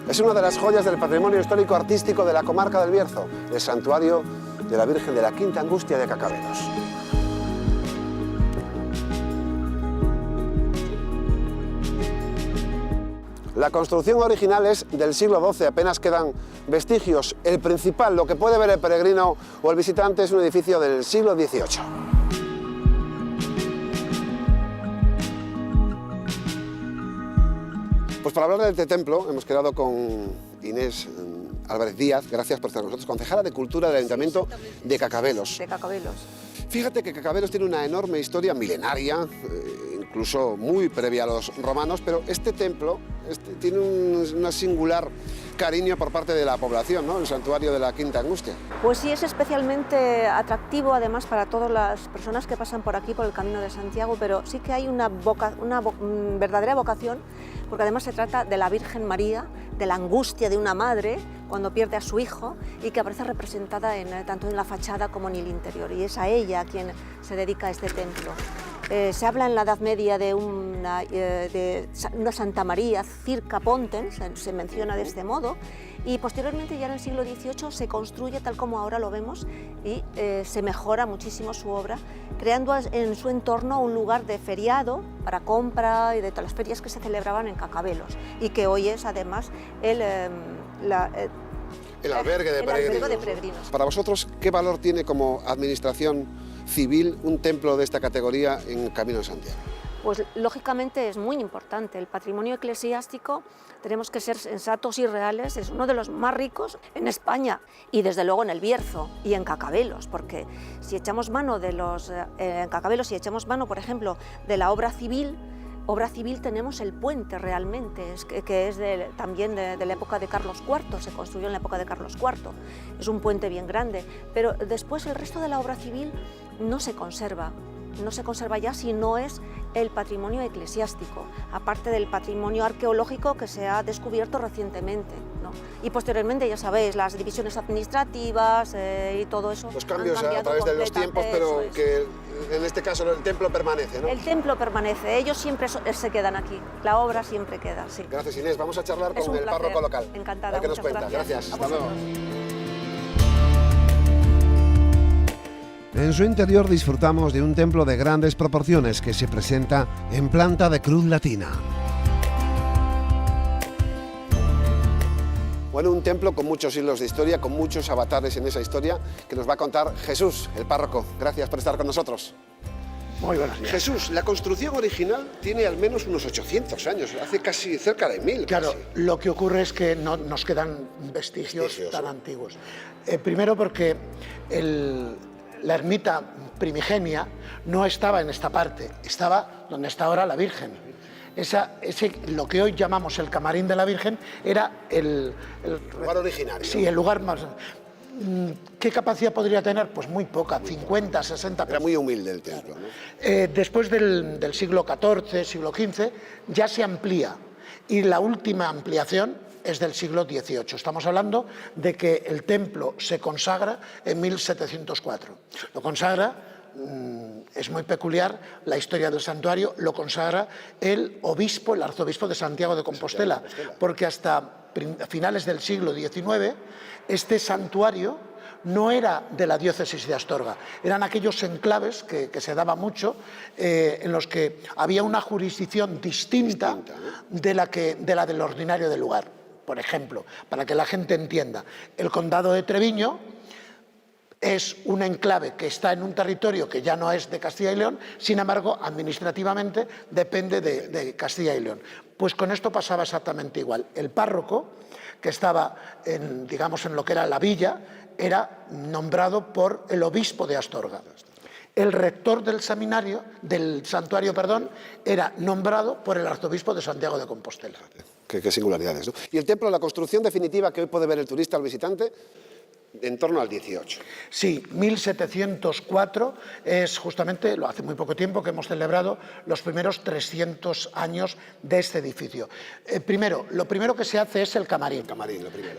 Es una de las joyas del patrimonio histórico artístico de la comarca del Bierzo, el santuario de la Virgen de la Quinta Angustia de Cacabelos. La construcción original es del siglo XII, apenas quedan vestigios. El principal, lo que puede ver el peregrino o el visitante, es un edificio del siglo XVIII. Pues para hablar de este templo hemos quedado con Inés Álvarez Díaz, gracias por estar con nosotros, concejala de Cultura del Ayuntamiento de Cacabelos. De Cacabelos. Fíjate que Cacabelos tiene una enorme historia milenaria, incluso muy previa a los romanos, pero este templo tiene un singular cariño por parte de la población, ¿no? El santuario de la Quinta Angustia. Pues sí, es especialmente atractivo además para todas las personas que pasan por aquí, por el Camino de Santiago, pero sí que hay una verdadera vocación, porque además se trata de la Virgen María, de la angustia de una madre cuando pierde a su hijo y que aparece representada tanto en la fachada como en el interior, y es a ella a quien se dedica este templo. Se habla en la Edad Media de una Santa María circa Pontens, se menciona de este modo, y posteriormente ya en el siglo XVIII se construye tal como ahora lo vemos y se mejora muchísimo su obra, creando en su entorno un lugar de feriado para compra y de todas las ferias que se celebraban en Cacabelos, y que hoy es además el albergue de peregrinos. Para vosotros, ¿qué valor tiene como administración civil un templo de esta categoría en el Camino de Santiago? Pues lógicamente es muy importante. El patrimonio eclesiástico, tenemos que ser sensatos y reales, es uno de los más ricos en España y desde luego en el Bierzo y en Cacabelos, porque si echamos mano de en Cacabelos, si echamos mano, por ejemplo, de la obra civil tenemos el puente realmente, que es también de la época de Carlos IV, se construyó en la época de Carlos IV, es un puente bien grande, pero después el resto de la obra civil no se conserva ya si no es el patrimonio eclesiástico, aparte del patrimonio arqueológico que se ha descubierto recientemente, ¿no? Y posteriormente, ya sabéis, las divisiones administrativas y todo eso. Los cambios a través de los tiempos, pero que en este caso el templo permanece, ¿no? El templo permanece, ellos siempre se quedan aquí, la obra siempre queda, sí. Gracias, Inés. Vamos a charlar con el párroco local. Encantada. A ver qué nos cuenta. Gracias. Hasta luego. En su interior disfrutamos de un templo de grandes proporciones que se presenta en planta de cruz latina. Bueno, un templo con muchos siglos de historia, con muchos avatares en esa historia, que nos va a contar Jesús, el párroco. Gracias por estar con nosotros. Muy buenos días. Jesús, la construcción original tiene al menos unos 800 años, hace casi cerca de 1000. Claro, casi. lo que ocurre es que no nos quedan vestigios tan antiguos. Primero porque la ermita primigenia no estaba en esta parte, estaba donde está ahora la Virgen. Lo que hoy llamamos el camarín de la Virgen era el lugar originario. Sí, el lugar más... ¿Qué capacidad podría tener? Pues muy poca, 50, 60 personas. Era muy humilde el templo, ¿no? Después del siglo XIV, siglo XV, ya se amplía, y la última ampliación es del siglo XVIII. Estamos hablando de que el templo se consagra en 1704. Lo consagra, es muy peculiar la historia del santuario, lo consagra el arzobispo de Santiago de Compostela, porque hasta finales del siglo XIX este santuario no era de la diócesis de Astorga, eran aquellos enclaves que se daba mucho, en los que había una jurisdicción distinta de la del ordinario del lugar. Por ejemplo, para que la gente entienda, el condado de Treviño es un enclave que está en un territorio que ya no es de Castilla y León, sin embargo, administrativamente depende de Castilla y León. Pues con esto pasaba exactamente igual. El párroco, que estaba en lo que era la villa, era nombrado por el obispo de Astorga. El rector del santuario, era nombrado por el arzobispo de Santiago de Compostela. Qué singularidades, ¿no? Y el templo, la construcción definitiva que hoy puede ver el turista, el visitante. en torno al 18. Sí, 1704 es justamente, lo hace muy poco tiempo que hemos celebrado los primeros 300 años de este edificio. Lo primero que se hace es el camarín.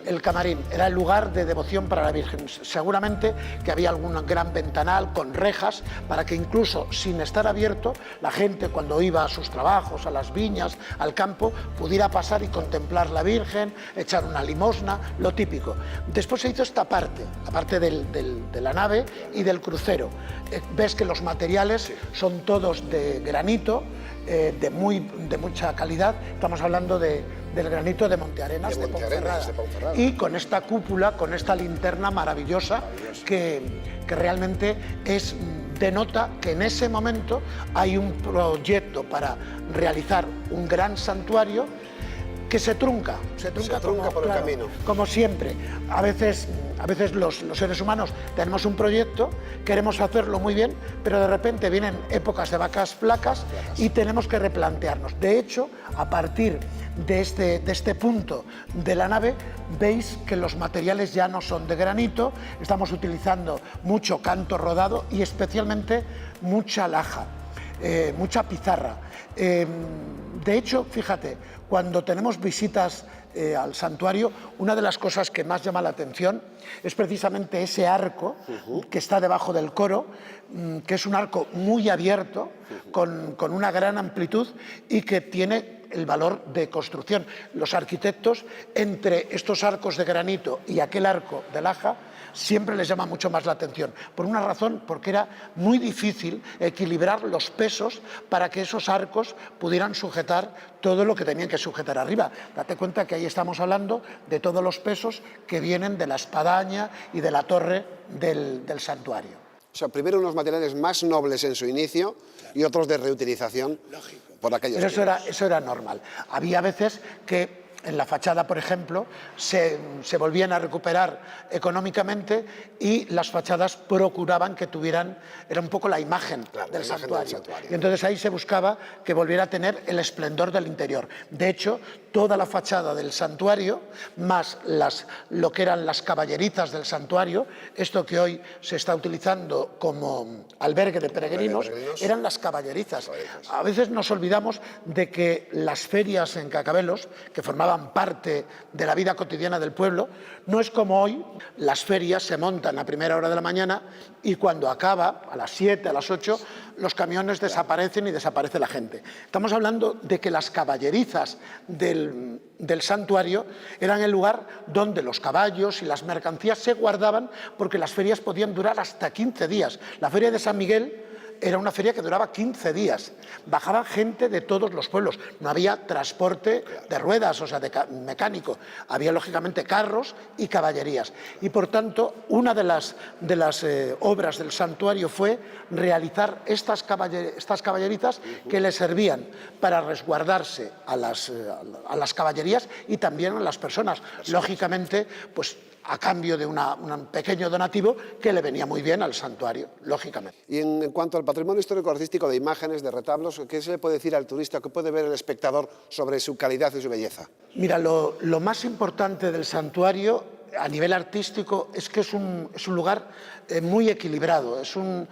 El camarín era el lugar de devoción para la Virgen. Seguramente que había algún gran ventanal con rejas para que incluso sin estar abierto, la gente cuando iba a sus trabajos, a las viñas, al campo, pudiera pasar y contemplar la Virgen, echar una limosna, lo típico. Después se hizo esta parte, la parte de la nave y del crucero. Ves que los materiales son todos de granito, de mucha calidad. Estamos hablando del granito de Montearenas, de Ponferrada. Y con esta cúpula, con esta linterna maravillosa que realmente denota que en ese momento hay un proyecto para realizar un gran santuario que se trunca por el camino. Como siempre. A veces los seres humanos tenemos un proyecto, queremos hacerlo muy bien, pero de repente vienen épocas de vacas flacas y tenemos que replantearnos. De hecho, a partir de este punto de la nave, veis que los materiales ya no son de granito, estamos utilizando mucho canto rodado y especialmente mucha laja, mucha pizarra. De hecho, fíjate, cuando tenemos visitas al santuario, una de las cosas que más llama la atención es precisamente ese arco que está debajo del coro, que es un arco muy abierto, con una gran amplitud y que tiene el valor de construcción. Los arquitectos, entre estos arcos de granito y aquel arco de laja, siempre les llama mucho más la atención. Por una razón, porque era muy difícil equilibrar los pesos para que esos arcos pudieran sujetar todo lo que tenían que sujetar arriba. Date cuenta que ahí estamos hablando de todos los pesos que vienen de la espadaña y de la torre del santuario. O sea, primero unos materiales más nobles en su inicio y otros de reutilización. Lógico. Por aquellos Pero eso era normal. Había veces que en la fachada, por ejemplo, se volvían a recuperar económicamente y las fachadas procuraban que tuvieran, era un poco la imagen, del santuario. Y entonces ahí se buscaba que volviera a tener el esplendor del interior. De hecho, toda la fachada del santuario, más lo que eran las caballerizas del santuario, esto que hoy se está utilizando como albergue de peregrinos, eran las caballerizas. A veces nos olvidamos de que las ferias en Cacabelos, que formaban parte de la vida cotidiana del pueblo, no es como hoy. Las ferias se montan a primera hora de la mañana y cuando acaba, a las 7, a las 8, los camiones desaparecen y desaparece la gente. Estamos hablando de que las caballerizas del santuario eran el lugar donde los caballos y las mercancías se guardaban, porque las ferias podían durar hasta 15 días. La feria de San Miguel era una feria que duraba 15 días. Bajaba gente de todos los pueblos. No había transporte de ruedas, o sea, mecánico. Había, lógicamente, carros y caballerías. Y, por tanto, una de las obras del santuario fue realizar estas caballerizas que le servían para resguardarse a las caballerías y también a las personas. Lógicamente, pues, a cambio de un pequeño donativo que le venía muy bien al santuario, lógicamente. Y en cuanto al patrimonio histórico-artístico de imágenes, de retablos, ¿qué se le puede decir al turista, qué puede ver el espectador sobre su calidad y su belleza? Mira, lo más importante del santuario a nivel artístico es que es un lugar muy equilibrado, es un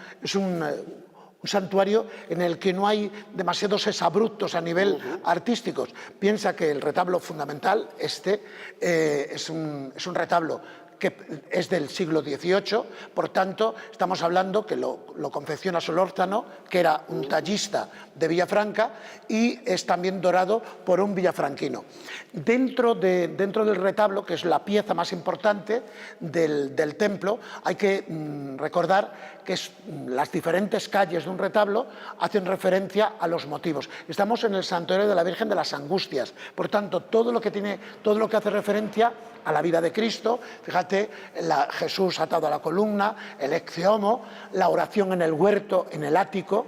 santuario en el que no hay demasiados exabruptos a nivel artístico. Piensa que el retablo fundamental, es un retablo que es del siglo XVIII, por tanto, estamos hablando que lo confecciona Solórzano, que era un tallista de Villafranca, y es también dorado por un villafranquino. Dentro del retablo, que es la pieza más importante del templo, hay que recordar que las diferentes calles de un retablo hacen referencia a los motivos. Estamos en el santuario de la Virgen de las Angustias, por tanto, todo lo que hace referencia a la vida de Cristo, fíjate, Jesús atado a la columna, el Ecce Homo, la oración en el huerto, en el ático,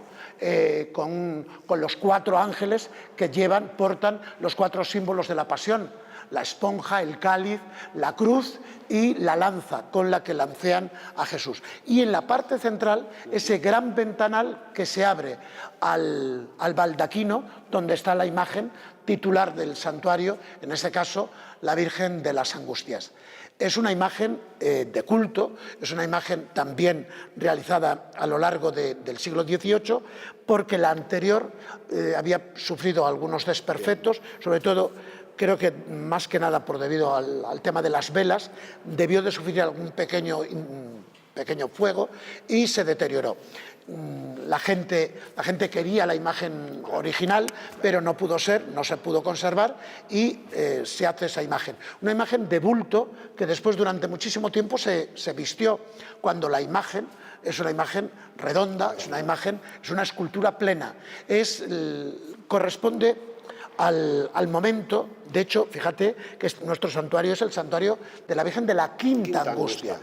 con los 4 ángeles que portan los 4 símbolos de la pasión: la esponja, el cáliz, la cruz y la lanza con la que lancean a Jesús. Y en la parte central, ese gran ventanal que se abre al baldaquino, donde está la imagen titular del santuario, en este caso la Virgen de las Angustias. Es una imagen de culto, es una imagen también realizada a lo largo del siglo XVIII, porque la anterior había sufrido algunos desperfectos, sobre todo creo que más que nada debido al tema de las velas, debió de sufrir algún pequeño fuego y se deterioró. La gente quería la imagen original, pero no pudo ser, no se pudo conservar y se hace esa imagen. Una imagen de bulto que después durante muchísimo tiempo se vistió, cuando la imagen es una imagen redonda, es una escultura plena. Corresponde al momento. De hecho, fíjate que nuestro santuario es el santuario de la Virgen de la Quinta Angustia,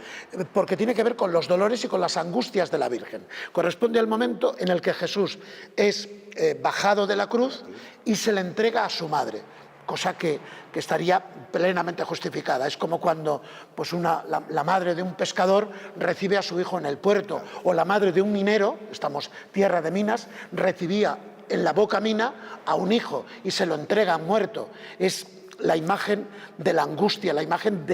porque tiene que ver con los dolores y con las angustias de la Virgen. Corresponde al momento en el que Jesús es bajado de la cruz y se le entrega a su madre, cosa que estaría plenamente justificada. Es como cuando pues la madre de un pescador recibe a su hijo en el puerto, o la madre de un minero, estamos tierra de minas, recibía en la boca mina a un hijo y se lo entrega muerto. Es la imagen de la angustia, la imagen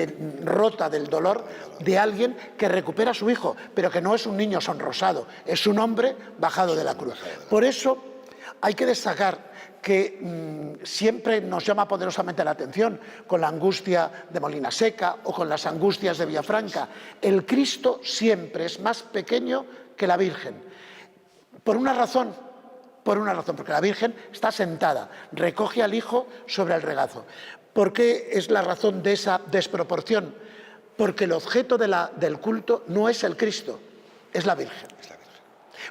rota del dolor de alguien que recupera a su hijo, pero que no es un niño sonrosado, es un hombre bajado de la cruz. Por eso hay que destacar que siempre nos llama poderosamente la atención con la angustia de Molina Seca o con las angustias de Villafranca. El Cristo siempre es más pequeño que la Virgen, por una razón, porque la Virgen está sentada, recoge al hijo sobre el regazo. ¿Por qué es la razón de esa desproporción? Porque el objeto del culto no es el Cristo, es la Virgen.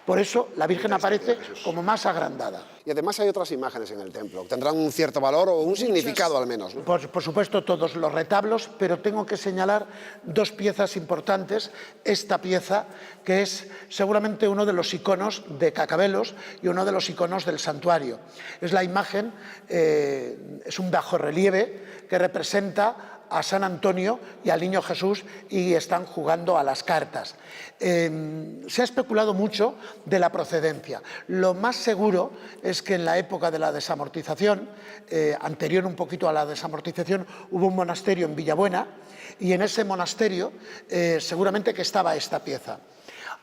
Por eso la Virgen aparece como más agrandada. Y además hay otras imágenes en el templo. ¿Tendrán un cierto valor o un significado al menos, ¿no? Por supuesto, todos los retablos, pero tengo que señalar dos piezas importantes. Esta pieza, que es seguramente uno de los iconos de Cacabelos y uno de los iconos del santuario. Es la imagen, es un bajorrelieve que representa a San Antonio y al Niño Jesús y están jugando a las cartas. Se ha especulado mucho de la procedencia. Lo más seguro es que en la época de la desamortización, anterior un poquito a la desamortización, hubo un monasterio en Villabuena y en ese monasterio seguramente que estaba esta pieza.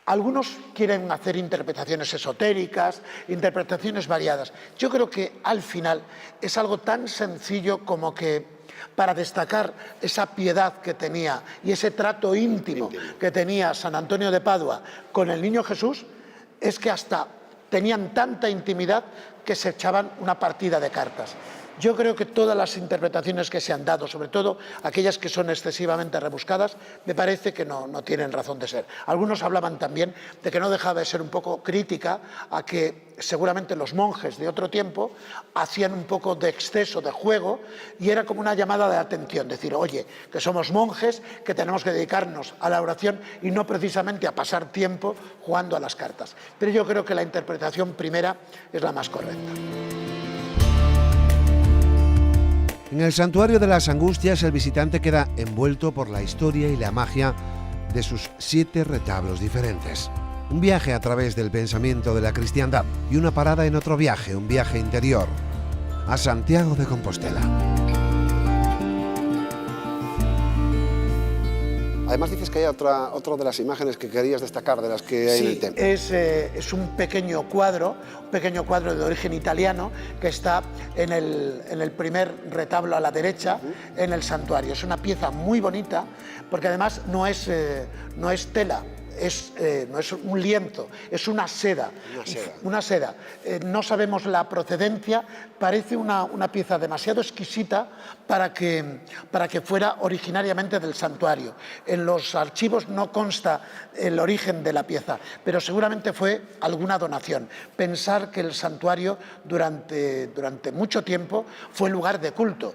Algunos quieren hacer interpretaciones esotéricas, interpretaciones variadas. Yo creo que al final es algo tan sencillo como que para destacar esa piedad que tenía y ese trato íntimo que tenía San Antonio de Padua con el Niño Jesús, es que hasta tenían tanta intimidad que se echaban una partida de cartas. Yo creo que todas las interpretaciones que se han dado, sobre todo aquellas que son excesivamente rebuscadas, me parece que no tienen razón de ser. Algunos hablaban también de que no dejaba de ser un poco crítica a que seguramente los monjes de otro tiempo hacían un poco de exceso de juego y era como una llamada de atención, decir, oye, que somos monjes, que tenemos que dedicarnos a la oración y no precisamente a pasar tiempo jugando a las cartas. Pero yo creo que la interpretación primera es la más correcta. En el Santuario de las Angustias el visitante queda envuelto por la historia y la magia de sus 7 retablos diferentes. Un viaje a través del pensamiento de la cristiandad y una parada en otro viaje, un viaje interior, a Santiago de Compostela. Además dices que hay otra de las imágenes que querías destacar de las que hay en el templo. Es un pequeño cuadro de origen italiano que está en el primer retablo a la derecha en el santuario. Es una pieza muy bonita porque además no es tela. No es un lienzo, es una seda. No sabemos la procedencia, parece una pieza demasiado exquisita para que fuera originariamente del santuario. En los archivos no consta el origen de la pieza, pero seguramente fue alguna donación. Pensar que el santuario durante mucho tiempo fue lugar de culto.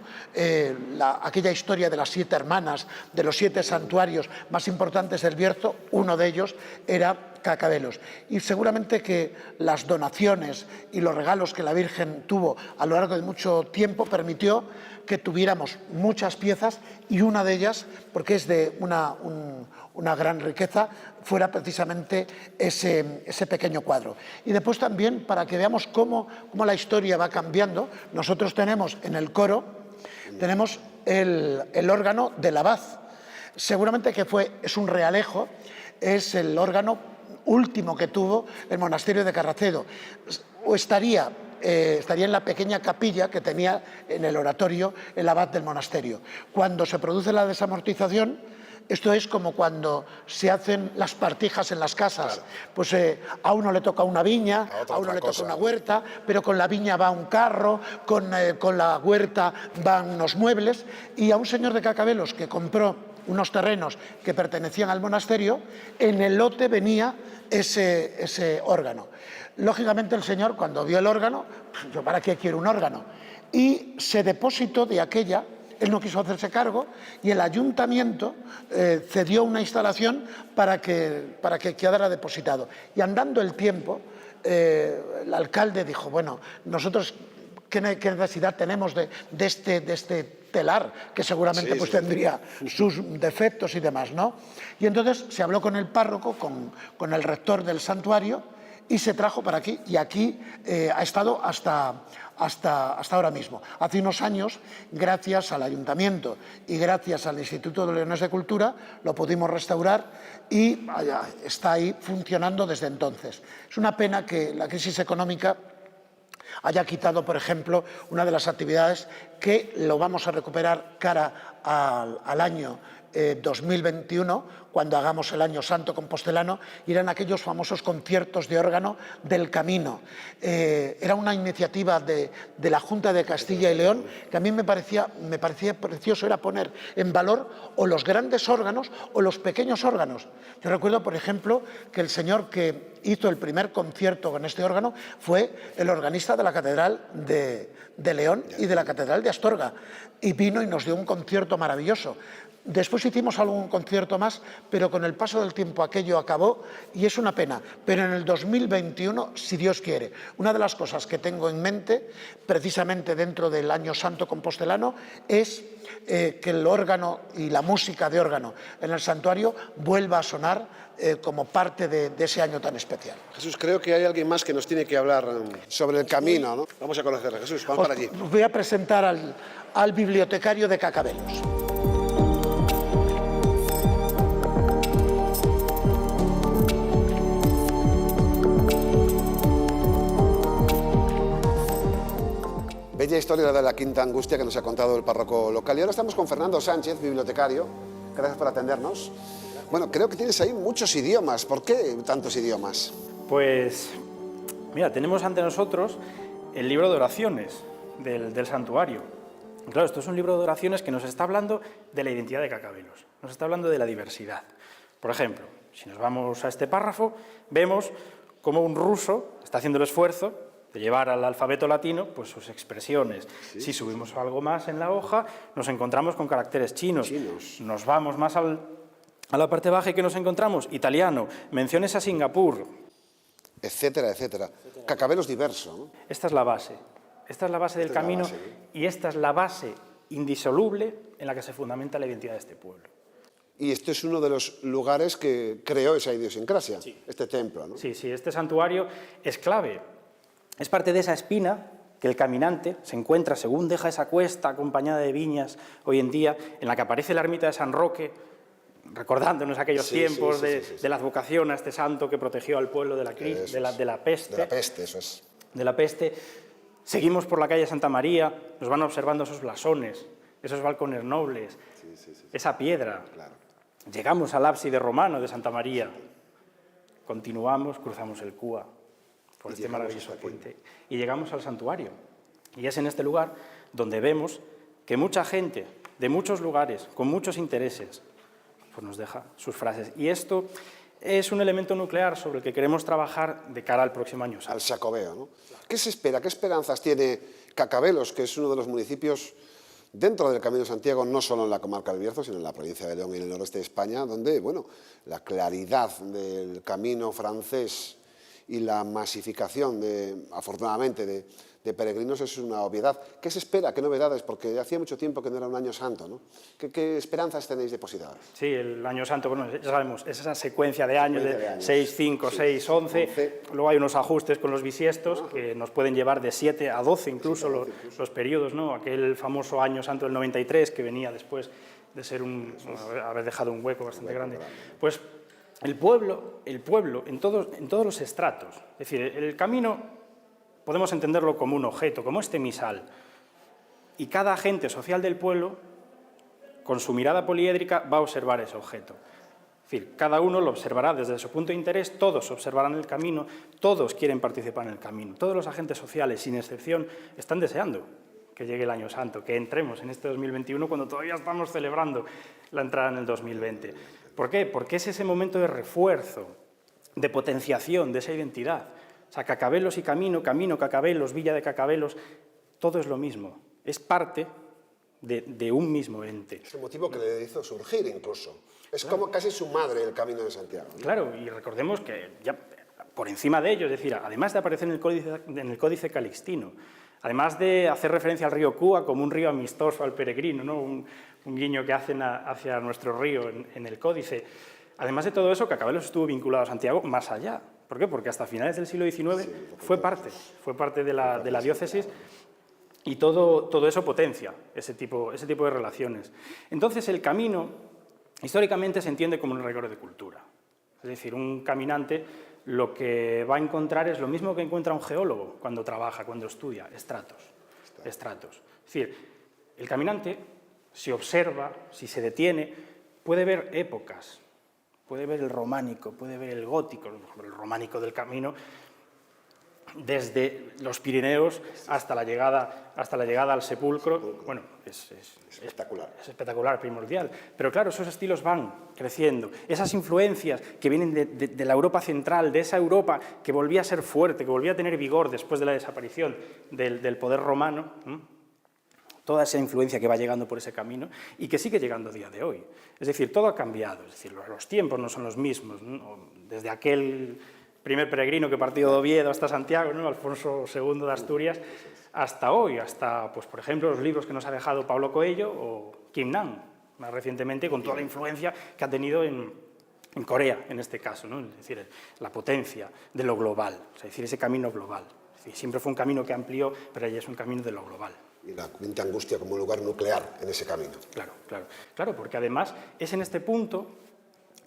Aquella historia de las 7 hermanas, de los 7 santuarios más importantes del Bierzo, uno de de ellos era Cacabelos. Y seguramente que las donaciones y los regalos que la Virgen tuvo a lo largo de mucho tiempo permitió que tuviéramos muchas piezas, y una de ellas, porque es de una gran riqueza, fuera precisamente ese pequeño cuadro. Y después también, para que veamos cómo la historia va cambiando, nosotros tenemos en el coro, tenemos el órgano del abad. Seguramente que es un realejo, es el órgano último que tuvo el monasterio de Carracedo, o estaría en la pequeña capilla que tenía en el oratorio el abad del monasterio. Cuando se produce la desamortización, esto es como cuando se hacen las partijas en las casas, claro. Pues a uno le toca una viña, a uno le toca una huerta, pero con la viña va un carro, con la huerta van unos muebles, y a un señor de Cacabelos que compró unos terrenos que pertenecían al monasterio, en el lote venía ese órgano. Lógicamente el señor, cuando vio el órgano, yo, ¿para qué quiero un órgano? Y se depositó de aquella, él no quiso hacerse cargo, y el ayuntamiento cedió una instalación para que quedara depositado. Y andando el tiempo, el alcalde dijo, bueno, nosotros qué necesidad tenemos de este telar, que seguramente pues tendría sus defectos y demás, ¿no? Y entonces se habló con el párroco, con el rector del santuario, y se trajo para aquí, y aquí ha estado hasta ahora mismo. Hace unos años, gracias al ayuntamiento y gracias al Instituto de Leones de Cultura, lo pudimos restaurar y está ahí funcionando desde entonces. Es una pena que la crisis económica haya quitado, por ejemplo, una de las actividades que lo vamos a recuperar cara al año 2021, cuando hagamos el Año Santo Compostelano, irán aquellos famosos conciertos de órgano del Camino. Era una iniciativa de la Junta de Castilla y León que a mí me parecía precioso, era poner en valor o los grandes órganos o los pequeños órganos. Yo recuerdo, por ejemplo, que el señor que hizo el primer concierto con este órgano fue el organista de la Catedral de León y de la Catedral de Astorga, y vino y nos dio un concierto maravilloso. Después hicimos algún concierto más, pero con el paso del tiempo aquello acabó y es una pena. Pero en el 2021, si Dios quiere, una de las cosas que tengo en mente, precisamente dentro del Año Santo Compostelano, es que el órgano y la música de órgano en el santuario vuelva a sonar como parte de ese año tan especial. Jesús, creo que hay alguien más que nos tiene que hablar sobre el camino, ¿no? Vamos a conocerle. Jesús, vamos para allí. Os voy a presentar al bibliotecario de Cacabelos. Bella historia de la Quinta Angustia que nos ha contado el párroco local. Y ahora estamos con Fernando Sánchez, bibliotecario. Gracias por atendernos. Bueno, creo que tienes ahí muchos idiomas. ¿Por qué tantos idiomas? Pues, mira, tenemos ante nosotros el libro de oraciones del santuario. Y claro, esto es un libro de oraciones que nos está hablando de la identidad de Cacabelos, nos está hablando de la diversidad. Por ejemplo, si nos vamos a este párrafo, vemos cómo un ruso está haciendo el esfuerzo de llevar al alfabeto latino pues sus expresiones. Sí, si subimos algo más en la hoja, nos encontramos con caracteres chinos. Nos vamos más a la parte baja y ¿qué nos encontramos? Italiano, menciones a Singapur. Etcétera, etcétera. Cacabelos diverso, ¿no? Esta es la base. Esta es la base del camino y esta es la base indisoluble en la que se fundamenta la identidad de este pueblo. Y este es uno de los lugares que creó esa idiosincrasia, este templo, ¿no? Sí, este santuario es clave. Es parte de esa espina que el caminante se encuentra según deja esa cuesta acompañada de viñas hoy en día, en la que aparece la ermita de San Roque, recordándonos aquellos tiempos de la advocación a este santo que protegió al pueblo de la peste. De la peste, eso es. De la peste. Seguimos por la calle Santa María, nos van observando esos blasones, esos balcones nobles, esa piedra. Claro. Llegamos al ábside romano de Santa María, continuamos, cruzamos el Cúa por este maravilloso puente y llegamos al santuario. Y es en este lugar donde vemos que mucha gente de muchos lugares, con muchos intereses, pues nos deja sus frases. Y esto es un elemento nuclear sobre el que queremos trabajar de cara al próximo año. Al Xacobeo, ¿no? ¿Qué se espera? ¿Qué esperanzas tiene Cacabelos, que es uno de los municipios dentro del Camino de Santiago, no solo en la comarca del Bierzo, sino en la provincia de León y en el noroeste de España, donde, bueno, la claridad del camino francés y la masificación, afortunadamente, de peregrinos es una obviedad. ¿Qué se espera? ¿Qué novedades? Porque hacía mucho tiempo que no era un año santo, ¿no? ¿Qué esperanzas tenéis depositadas? Sí, el año santo, bueno, ya sabemos, es esa secuencia de años, de 6, 5, 6, 11, luego hay unos ajustes con los bisiestos que nos pueden llevar de 7 a 12 incluso los periodos, ¿no? Aquel famoso año santo del 93 que venía después de ser haber dejado un hueco bastante grande. Pues el pueblo en todos los estratos, es decir, el camino podemos entenderlo como un objeto, como este misal, y cada agente social del pueblo, con su mirada poliédrica, va a observar ese objeto. Es decir, cada uno lo observará desde su punto de interés, todos observarán el camino, todos quieren participar en el camino, todos los agentes sociales, sin excepción, están deseando que llegue el Año Santo, que entremos en este 2021 cuando todavía estamos celebrando la entrada en el 2020. ¿Por qué? Porque es ese momento de refuerzo, de potenciación de esa identidad. O sea, Cacabelos y Camino, Cacabelos, Villa de Cacabelos, todo es lo mismo, es parte de un mismo ente. Es el motivo que le hizo surgir incluso. Es como casi su madre el Camino de Santiago, ¿no? Claro, y recordemos que ya por encima de ello, es decir, además de aparecer en el Códice Calixtino, además de hacer referencia al río Cúa como un río amistoso al peregrino, ¿no? un guiño que hacen hacia nuestro río en el Códice, además de todo eso, Cacabelos estuvo vinculado a Santiago más allá. ¿Por qué? Porque hasta finales del siglo XIX fue parte de la diócesis y todo eso potencia ese tipo de relaciones. Entonces el camino históricamente se entiende como un recorrido de cultura. Es decir, un caminante lo que va a encontrar es lo mismo que encuentra un geólogo cuando trabaja, cuando estudia, estratos. Es decir, el caminante, si observa, si se detiene, puede ver épocas, puede ver el románico, puede ver el gótico, el románico del camino, desde los Pirineos hasta la llegada al sepulcro. Bueno, es espectacular. Es espectacular, primordial. Pero claro, esos estilos van creciendo. Esas influencias que vienen de la Europa central, de esa Europa que volvía a ser fuerte, que volvía a tener vigor después de la desaparición del poder romano, toda esa influencia que va llegando por ese camino y que sigue llegando a día de hoy. Es decir, todo ha cambiado, es decir, los tiempos no son los mismos, ¿no? Desde aquel primer peregrino que partió de Oviedo hasta Santiago, ¿no? Alfonso II de Asturias, hasta hoy, hasta, pues, por ejemplo, los libros que nos ha dejado Paulo Coelho o Kim Nam, más recientemente, con toda la influencia que ha tenido en Corea, en este caso, ¿no? Es decir, la potencia de lo global, es decir, ese camino global. Es decir, siempre fue un camino que amplió, pero ya es un camino de lo global. Y la Quinta Angustia como un lugar nuclear en ese camino. Claro, porque además es en este punto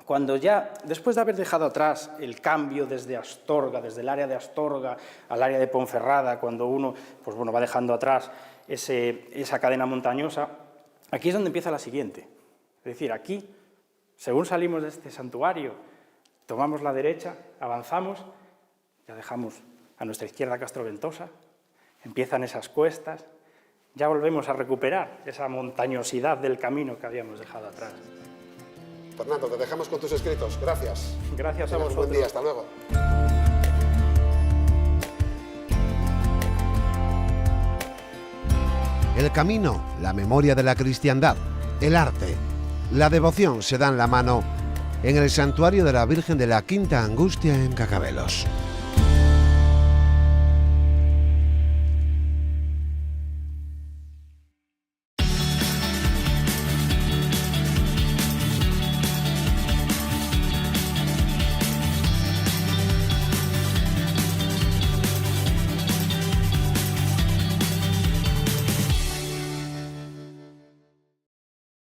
cuando ya, después de haber dejado atrás el cambio desde Astorga, desde el área de Astorga al área de Ponferrada, cuando uno pues bueno, va dejando atrás esa cadena montañosa, aquí es donde empieza la siguiente. Es decir, aquí, según salimos de este santuario, tomamos la derecha, avanzamos, ya dejamos a nuestra izquierda Castroventosa, empiezan esas cuestas, ya volvemos a recuperar esa montañosidad del camino que habíamos dejado atrás. Fernando, te dejamos con tus escritos. Gracias. Gracias a vosotros. Buen día, hasta luego. El camino, la memoria de la cristiandad, el arte, la devoción se dan la mano en el santuario de la Virgen de la Quinta Angustia en Cacabelos.